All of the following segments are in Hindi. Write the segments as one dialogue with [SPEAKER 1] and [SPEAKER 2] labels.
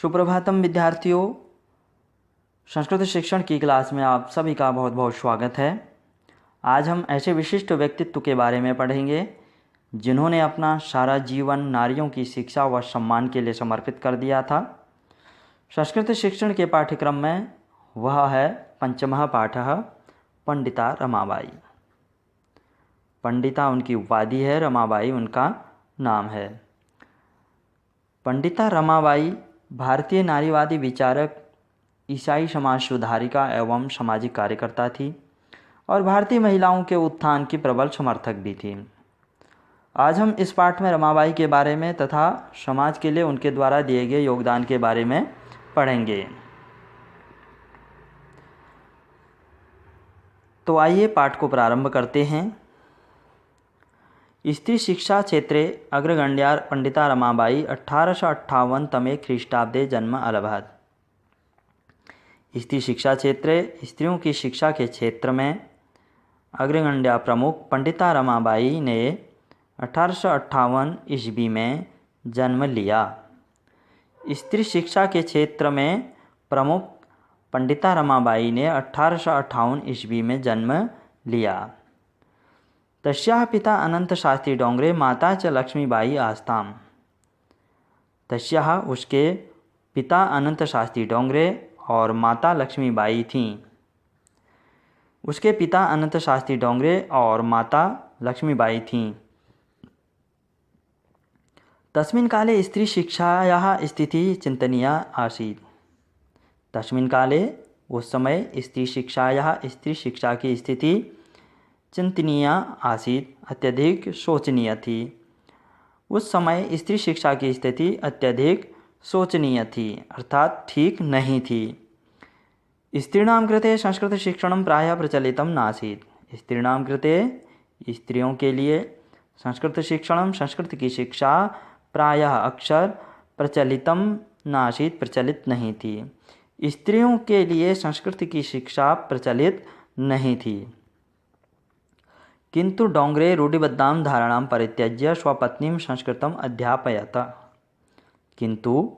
[SPEAKER 1] सुप्रभातम विद्यार्थियों, संस्कृत शिक्षण की क्लास में आप सभी का बहुत बहुत स्वागत है। आज हम ऐसे विशिष्ट व्यक्तित्व के बारे में पढ़ेंगे जिन्होंने अपना सारा जीवन नारियों की शिक्षा व सम्मान के लिए समर्पित कर दिया था। संस्कृत शिक्षण के पाठ्यक्रम में वह है पंचमः पाठः पंडिता रमाबाई। पंडिता उनकी उपाधि है, रमाबाई उनका नाम है। पंडिता रमाबाई भारतीय नारीवादी विचारक, ईसाई समाज सुधारिका एवं सामाजिक कार्यकर्ता थी और भारतीय महिलाओं के उत्थान की प्रबल समर्थक भी थी। आज हम इस पाठ में रमाबाई के बारे में तथा समाज के लिए उनके द्वारा दिए गए योगदान के बारे में पढ़ेंगे। तो आइए पाठ को प्रारंभ करते हैं। स्त्री शिक्षा क्षेत्रे अग्रगण्या पंडिता रमाबाई 1858 तमे ख्रीष्टाब्दे जन्म अलभत। स्त्री शिक्षा क्षेत्रे स्त्रियों की शिक्षा के क्षेत्र में अग्रगण्या प्रमुख पंडिता रमाबाई ने 1858 ईस्वी में जन्म लिया। स्त्री शिक्षा के क्षेत्र में प्रमुख पंडिता रमाबाई ने 1858 ईस्वी में जन्म लिया। तस्याः पिता अनंत शास्त्री डोंगरे, माता च लक्ष्मीबाई आस्ताम। तस्याः उसके पिता अनंत शास्त्री डोंगरे और माता लक्ष्मीबाई थीं। उसके पिता अनंत शास्त्री डोंगरे और माता लक्ष्मीबाई थीं। तस्मिन् काले स्त्री शिक्षायाः स्थितिः चिंतनीया आसीत्। तस्मिन् काले उस समय स्त्री शिक्षा की स्थिति चिंतनीय आसीत, अत्यधिक शोचनीय थी। उस समय स्त्री शिक्षा की स्थिति अत्यधिक शोचनीय थी, अर्थात ठीक नहीं थी। स्त्रीणां कृते संस्कृत शिक्षणं प्रायः प्रचलितं नासीत्। स्त्रीणां कृते स्त्रियों के लिए संस्कृत शिक्षणं, संस्कृत की शिक्षा प्रायः अक्सर प्रचलितं नासीत्, प्रचलित नहीं थी। स्त्रियों के लिए संस्कृत की शिक्षा प्रचलित नहीं थी। किंतु डोंगरे रूढ़िबद्धां धारणां परित्यज्य स्वपत्नीं संस्कृतम् अध्यापयत। किंतु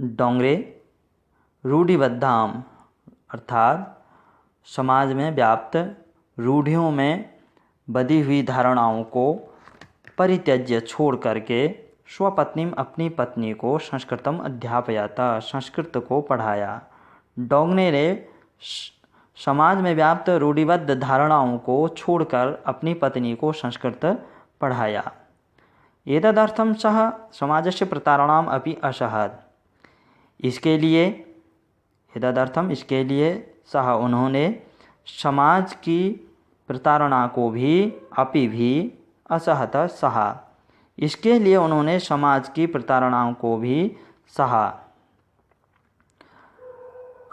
[SPEAKER 1] डोंगरे रूढ़िबद्धां अर्थात समाज में व्याप्त रूढ़ियों में बधी हुई धारणाओं को परित्यज्य छोड़ करके स्वपत्नीं अपनी पत्नी को संस्कृतम अध्यापयत, संस्कृत को पढ़ाया। डोंगरे ने समाज में व्याप्त रूढ़िबद्ध धारणाओं को छोड़कर अपनी पत्नी को संस्कृत पढ़ाया। एतदर्थं सः समाजस्य प्रतारणाम् अपि असहत्। इसके लिए सः उन्होंने समाज की प्रताड़ना को भी असहत सहा। इसके लिए उन्होंने समाज की प्रताड़नाओं को भी सहा।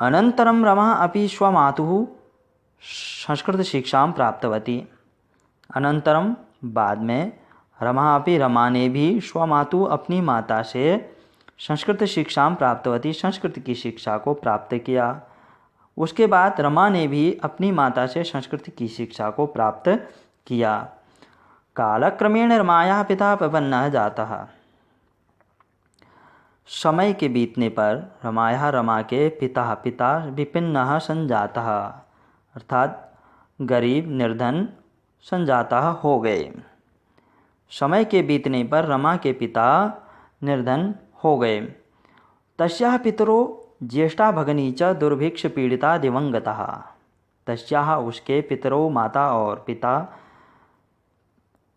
[SPEAKER 1] अनंतरम रमा अपि स्वमातुः संस्कृत शिक्षां प्राप्तवती। अनंतरम बाद में रमा ने भी स्वमातु अपनी माता से संस्कृत शिक्षां प्राप्तवती, संस्कृत की शिक्षा को प्राप्त किया। उसके बाद रमा ने भी अपनी माता से संस्कृत की शिक्षा को प्राप्त किया। कालक्रमेण रमायाः पिता प्रपन्नः जातः। समय के बीतने पर रमा के पिता विपिन्नः संजातः अर्थात गरीब निर्धन संजातः हो गए। समय के बीतने पर रमा के पिता निर्धन हो गए। तस्याः पितरो ज्येष्ठा भगिनी च दुर्भिक्ष पीड़िता दिवंगतः। तस्याः उसके पितरो माता और पिता,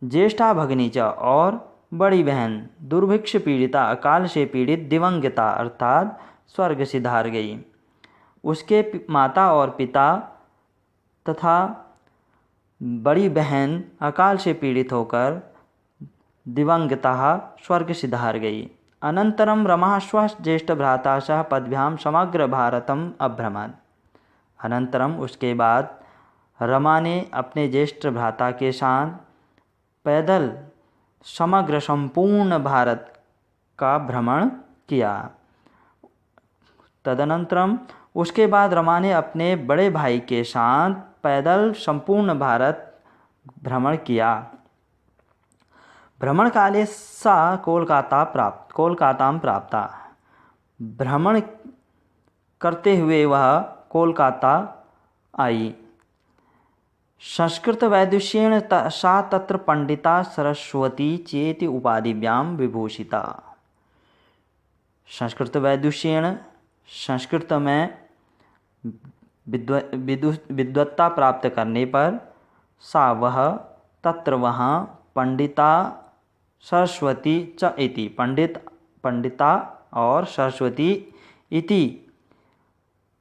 [SPEAKER 1] ज्येष्ठा भगिनी च और बड़ी बहन, दुर्भिक्ष पीड़िता अकाल से पीड़ित, दिवंगता अर्थात स्वर्ग सिधार गई। उसके माता और पिता तथा बड़ी बहन अकाल से पीड़ित होकर दिवंगता स्वर्ग सिधार गई। अनंतरम रमा स्वज्येष्ठ भ्राता सह पदभ्यां समग्र भारतम अभ्रमत्। अनंतरम उसके बाद रमा ने अपने ज्येष्ठ भ्राता के साथ पैदल समग्र संपूर्ण भारत का भ्रमण किया। तदनंतरम उसके बाद रमा ने अपने बड़े भाई के साथ पैदल संपूर्ण भारत भ्रमण किया। भ्रमणकाले सा कोलकातां प्राप्ता। भ्रमण करते हुए वह कोलकाता आई। संस्कृत वैदुष्येण सा तत्र पंडिता सरस्वती चेति उपाधिभ्यां विभूषिता। संस्कृत वैदुष्येण, संस्कृत में विद्वत्ता प्राप्त करने पर, सा वह, तत्र वहाँ, पंडिता सरस्वती च इति, पंडिता और सरस्वती इति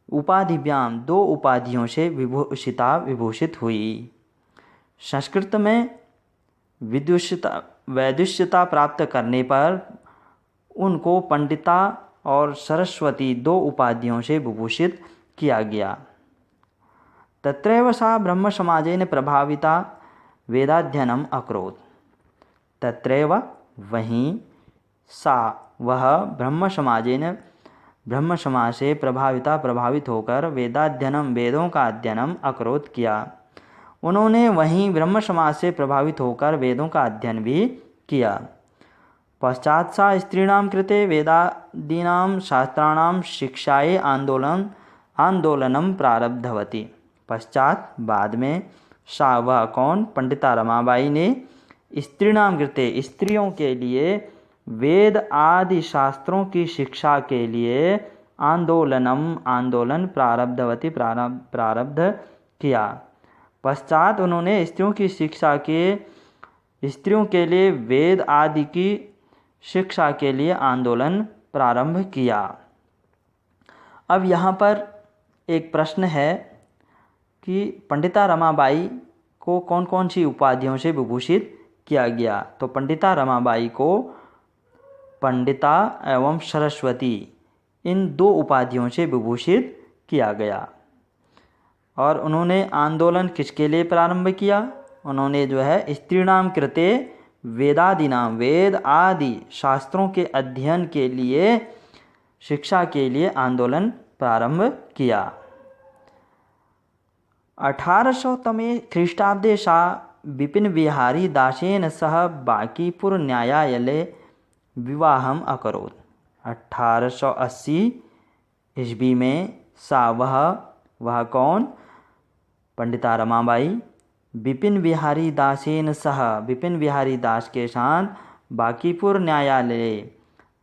[SPEAKER 1] उपाधिभ्याम दो उपाधियों से विभूषित हुई। संस्कृत में वैदुष्यता प्राप्त करने पर उनको पंडिता और सरस्वती दो उपाधियों से विभूषित किया गया। तत्रैव सा ब्रह्म समाजेन प्रभाविता वेदाध्ययनम अकरोत्। तत्रैव वहीं, सा वह, ब्रह्म समाज से प्रभावित होकर वेदाध्ययनम वेदों का अध्ययनम अकरोत् किया। उन्होंने वहीं ब्रह्म समाज से प्रभावित होकर वेदों का अध्ययन भी किया। पश्चात् सा स्त्रीणां कृते वेदादीनां शास्त्राणां शिक्षायै आंदोलनम प्रारब्धवती। पश्चात बाद में सा वह कौन, पंडिता रमाबाई ने स्त्रीणां कृते स्त्रियों के लिए वेद आदि शास्त्रों की शिक्षा के लिए आंदोलन प्रारब्धवती प्रारब्ध किया। पश्चात उन्होंने स्त्रियों के लिए वेद आदि की शिक्षा के लिए आंदोलन प्रारंभ किया। अब यहाँ पर एक प्रश्न है कि पंडिता रमाबाई को कौन कौन सी उपाधियों से विभूषित किया गया। तो पंडिता रमाबाई को पंडिता एवं सरस्वती इन दो उपाधियों से विभूषित किया गया। और उन्होंने आंदोलन किसके लिए प्रारंभ किया? उन्होंने जो है स्त्रीणाम कृते वेदादीनाम वेद आदि शास्त्रों के अध्ययन के लिए, शिक्षा के लिए आंदोलन प्रारंभ किया। 1800तमे ख्रीष्टाब्दे सा विपिन बिहारी दासेन सह बांकीपुर न्यायालये विवाहम अकरोत्। 1880 ईस्वी में सा वह कौन, पंडिता रमाबाई विपिन बिहारी दासेन सह, विपिन बिहारी दास के साथ बांकीपुर न्यायालय,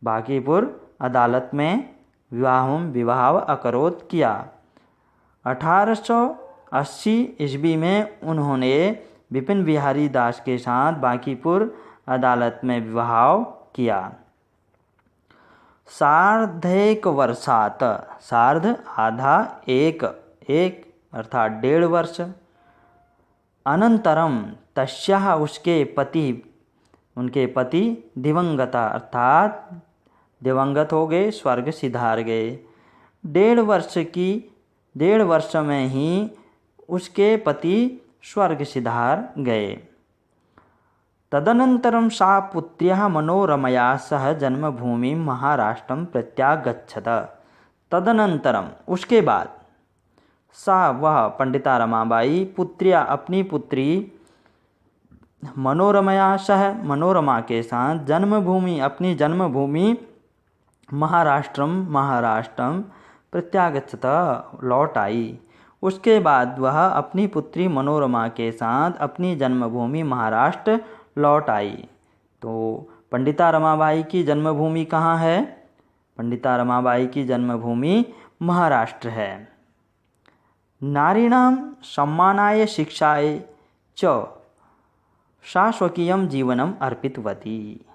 [SPEAKER 1] बांकीपुर अदालत में विवाह अकरोत् किया। 1880 ईस्वी में उन्होंने विपिन बिहारी दास के साथ बांकीपुर अदालत में विवाह किया। सार्धैक वर्षात, सार्ध आधा, एक अर्थात 1.5 वर्ष, अनंतरम तस्याः उनके पति दिवंगता अर्थात दिवंगत हो गए, स्वर्ग सिधार गए। 1.5 वर्ष में ही उसके पति स्वर्ग सिधार गए। तदनंतरम सा पुत्र्याः मनोरमया सह जन्मभूमि महाराष्ट्रम प्रत्यागच्छत। तदनंतरम उसके बाद सा वह पंडिता रमाबाई पुत्र्या अपनी पुत्री मनोरमया सह, मनोरमा के साथ जन्मभूमि अपनी जन्मभूमि महाराष्ट्रम प्रत्यागच्छत लौट आई। उसके बाद वह अपनी पुत्री मनोरमा के साथ अपनी जन्मभूमि महाराष्ट्र लौट आई। तो पंडिता रमाबाई की जन्मभूमि कहाँ है? पंडिता रमाबाई की जन्मभूमि महाराष्ट्र है। नारीणां सम्मानाय शिक्षाय च सा स्वकीयं जीवनम अर्पितवती।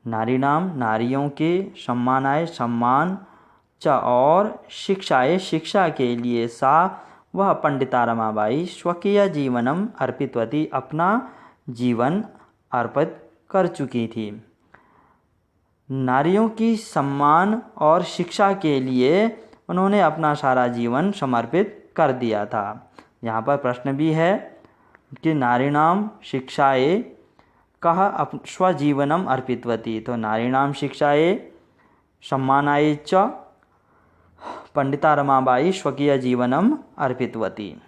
[SPEAKER 1] नारीणां नारियों के सम्मानाय सम्मान च और शिक्षाए शिक्षा के लिए सा वह पंडिता रमाबाई स्वकीय जीवनम अर्पितवती अपना जीवन अर्पित कर चुकी थी। नारियों की सम्मान और शिक्षा के लिए उन्होंने अपना सारा जीवन समर्पित कर दिया था। यहाँ पर प्रश्न भी है कि नारीणाम शिक्षाए कह स्वजीवनम अर्पितवती। तो नारीणाम शिक्षाए सम्मानाय च पंडिता रमाबाई स्वकीय जीवनम अर्पितवती।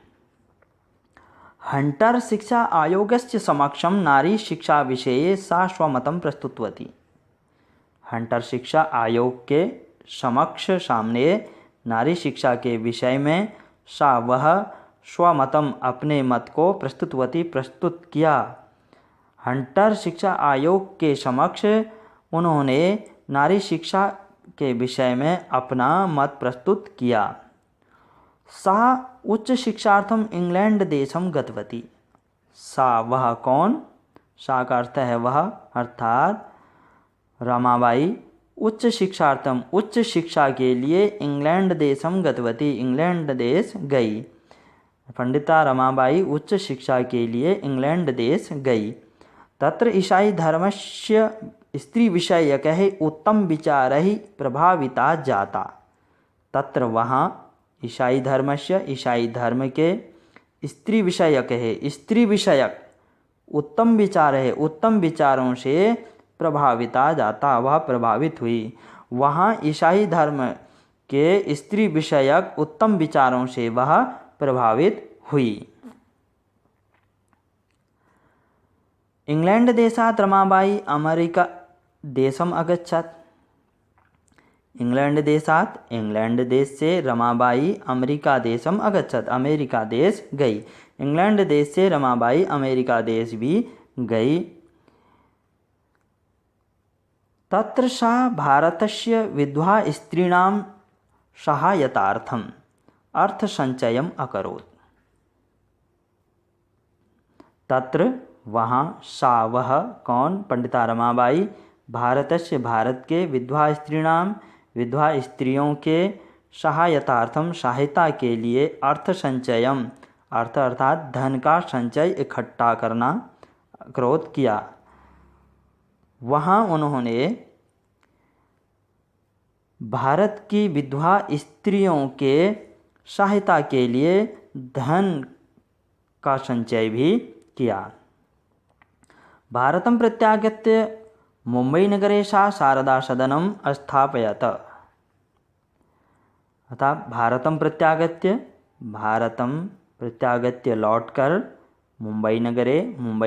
[SPEAKER 1] हंटर शिक्षा आयोगस्य समक्षम नारी शिक्षा विषये सा स्वमतं प्रस्तुतवती। हंटर शिक्षा आयोग के समक्ष सामने नारी शिक्षा के विषय में सा वह स्वमतम अपने मत को प्रस्तुत किया। हंटर शिक्षा आयोग के समक्ष उन्होंने नारी शिक्षा के विषय में अपना मत प्रस्तुत किया। सा उच्च शिक्षार्थम इंग्लैंड देशम गतवती। सा वह कौन, सा का अर्थ है वह, अर्थात रमाबाई उच्च शिक्षार्थम उच्च शिक्षा के लिए इंग्लैंड देशम गतवती इंग्लैंड देश गई। पंडिता रमाबाई उच्च शिक्षा के लिए इंग्लैंड देश गई। तत्र ईसाई धर्मस्य स्त्री विषयकैः उत्तम विचारैः प्रभाविता जाता। तत्र वहाँ ईसाई धर्मस्य ईसाई धर्म के स्त्री विषयकैः स्त्री विषयक उत्तम विचार है उत्तम विचारों से प्रभाविता जाता, वह प्रभावित हुई। वहाँ ईसाई धर्म के स्त्री विषयक उत्तम विचारों से वह प्रभावित हुई। इंग्लैंड देशात् रमाबाई अमेरिका देशम अगच्छत्। इंग्लैंड देशात् इंग्लैंड देश से रमाबाई अमेरिका देशम अगच्छत् अमेरिका देश गई। इंग्लैंड देश से रमाबाई अमेरिका देश भी गई। तत्र सा भारतस्य विधवा स्त्रीणां सहायतार्थम अर्थसञ्चयम् अकरोत्। तत्र वहाँ सा वह कौन, पंडिता रमाबाई भारतस्य भारत के विधवा स्त्रीणाम विधवा स्त्रियों के सहायतार्थम सहायता के लिए अर्थ संचयम अर्थ अर्थात धन का संचय इकट्ठा करना क्रोध किया। वहाँ उन्होंने भारत की विधवा स्त्रियों के सहायता के लिए धन का संचय भी किया। भारतं प्रत्यागत्य मुंबई नगरे सा शारदा सदनम स्थापयत। अर्थात भारतं प्रत्यागत्य लौटकर मुंबई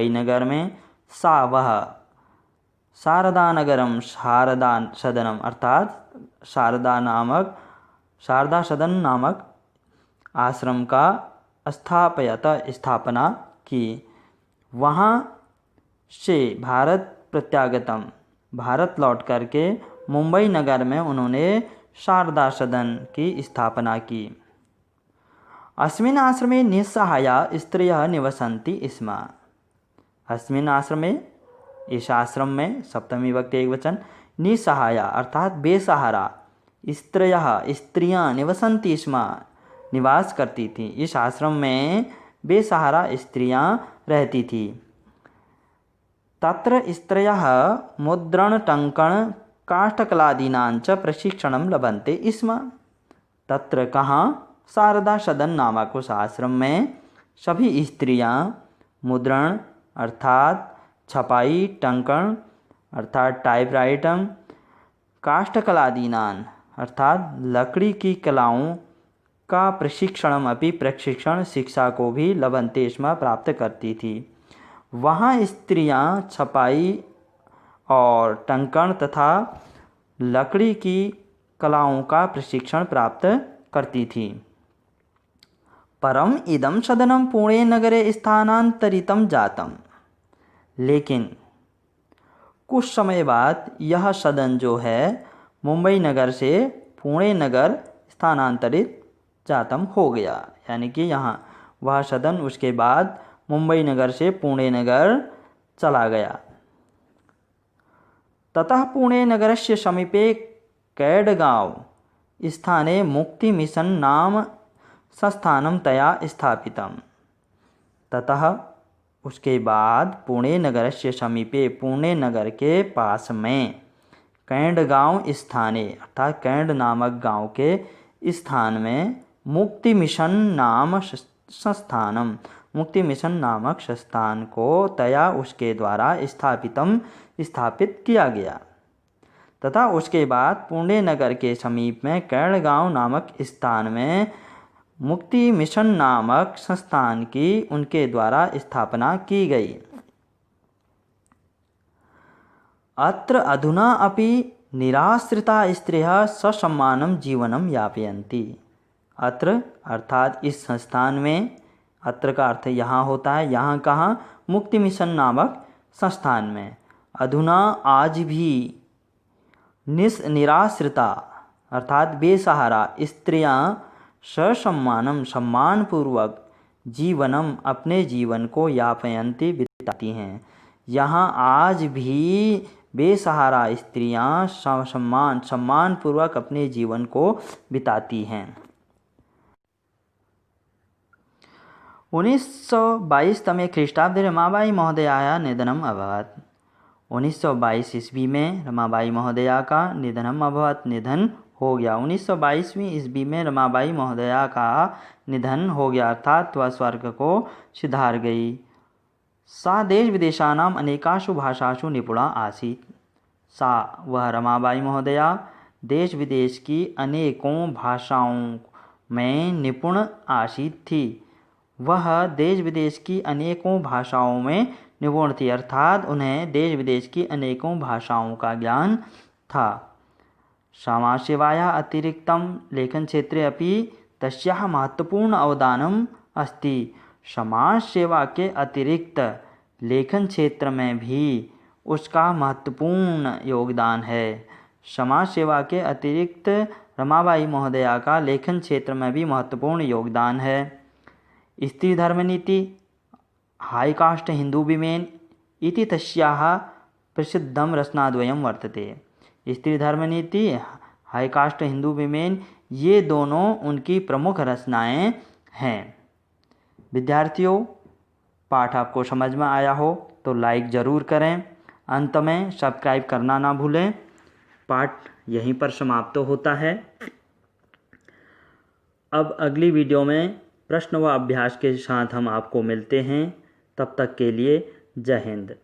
[SPEAKER 1] नगर में सा वह शारदा नगरम शारदा सदनम अर्थात शारदा सदन नामक आश्रम का स्थापना की। वहाँ से भारत लौट करके मुंबई नगर में उन्होंने शारदा सदन की स्थापना की। अस्मिन् आश्रमे निस्सहाया स्त्रियः निवसन्ति स्म। अस्मिन् आश्रमे इस आश्रम में सप्तमी विभक्ति एकवचन निस्सहाया अर्थात बेसहारा स्त्रियां निवसन्ति स्म निवास करती थी। इस आश्रम में बेसहारा स्त्रियां रहती थी। तत्र स्त्रयः मुद्रण टंकण काष्ठकलादीनां च प्रशिक्षणं लभन्ते स्म। तत्र कहाँ, शारदा सदन नामक उस आश्रम में सभी स्त्रियां मुद्रण अर्थात छपाई, टंकण अर्थात टाइपराइटर, काष्ठकलादीनां अर्थात लकड़ी की कलाओं का प्रशिक्षण शिक्षा को भी लभन्ते स्म प्राप्त करती थी। वहाँ स्त्रियां छपाई और टंकण तथा लकड़ी की कलाओं का प्रशिक्षण प्राप्त करती थी। परम इदं सदनं पुणे नगरे स्थानांतरितं जातम। लेकिन कुछ समय बाद यह सदन जो है मुंबई नगर से पुणे नगर स्थानांतरित जातम हो गया, यानी कि यहाँ वह सदन उसके बाद मुंबई नगर से पुणे नगर चला गया। ततः पुणे नगरस्य समीपे कैडगांव स्थाने मुक्ति मिशन नाम संस्थानं तया स्थापितम्। ततः उसके बाद पुणे नगरस्य समीपे पुणे नगर के पास में कैडगांव स्थाने अर्थात कैड नामक गांव के स्थान में मुक्ति मिशन नामक संस्थान को तया उसके द्वारा स्थापित किया गया। तथा उसके बाद पुणे नगर के समीप में कैडगांव नामक स्थान में मुक्ति मिशन नामक संस्थान की उनके द्वारा स्थापना की गई। अत्र अधुना अपि निराश्रिता स्त्रियः ससम्मानं जीवनं यापयन्ति। अत्र अर्थात इस संस्थान में, अत्र का अर्थ यहाँ होता है, यहाँ कहाँ, मुक्ति मिशन नामक संस्थान में। अधुना आज भी निराश्रिता अर्थात बेसहारा स्त्रियाँ ससम्मानम सम्मानपूर्वक जीवनम अपने जीवन को यापयन्ति बिताती हैं। यहाँ आज भी बेसहारा स्त्रियाँ सम्मानपूर्वक अपने जीवन को बिताती हैं। 1922 तमे ख्रीष्टाब्दे रमाबाई महोदयायाः निधनम् अभवत्। 1922 ईस्वी में रमाबाई महोदया का निधन हो गया। 1922वीं ईस्वी में रमाबाई महोदया का निधन हो गया, अर्थात वह स्वर्ग को सिधार गई। सा देश विदेशानाम अनेकासु भाषासु निपुणा आसीत्। सा वह रमाबाई महोदया देश विदेश की अनेकों भाषाओं में निपुण आसीत थी। वह देश विदेश की अनेकों भाषाओं में निपुण थी, अर्थात उन्हें देश विदेश की अनेकों भाषाओं का ज्ञान था। समाजसेवायाः अतिरिक्तं लेखनक्षेत्रे अपि तस्याः महत्वपूर्ण अवदानम् अस्ति। समाज सेवा के अतिरिक्त लेखन क्षेत्र में भी उसका महत्वपूर्ण योगदान है। समाज सेवा के अतिरिक्त रमाबाई महोदया का लेखन क्षेत्र में भी महत्वपूर्ण योगदान है। स्त्री धर्म नीति हाई कास्ट हिंदू विमेन इति तस्याः प्रसिद्धं रचनाद्वयं वर्तते। स्त्री धर्म नीति, हाई कास्ट हिंदू विमेन, ये दोनों उनकी प्रमुख रचनाएं हैं। विद्यार्थियों, पाठ आपको समझ में आया हो तो लाइक ज़रूर करें। अंत में सब्सक्राइब करना ना भूलें। पाठ यहीं पर समाप्त होता है। अब अगली वीडियो में प्रश्न व अभ्यास के साथ हम आपको मिलते हैं। तब तक के लिए जय हिंद।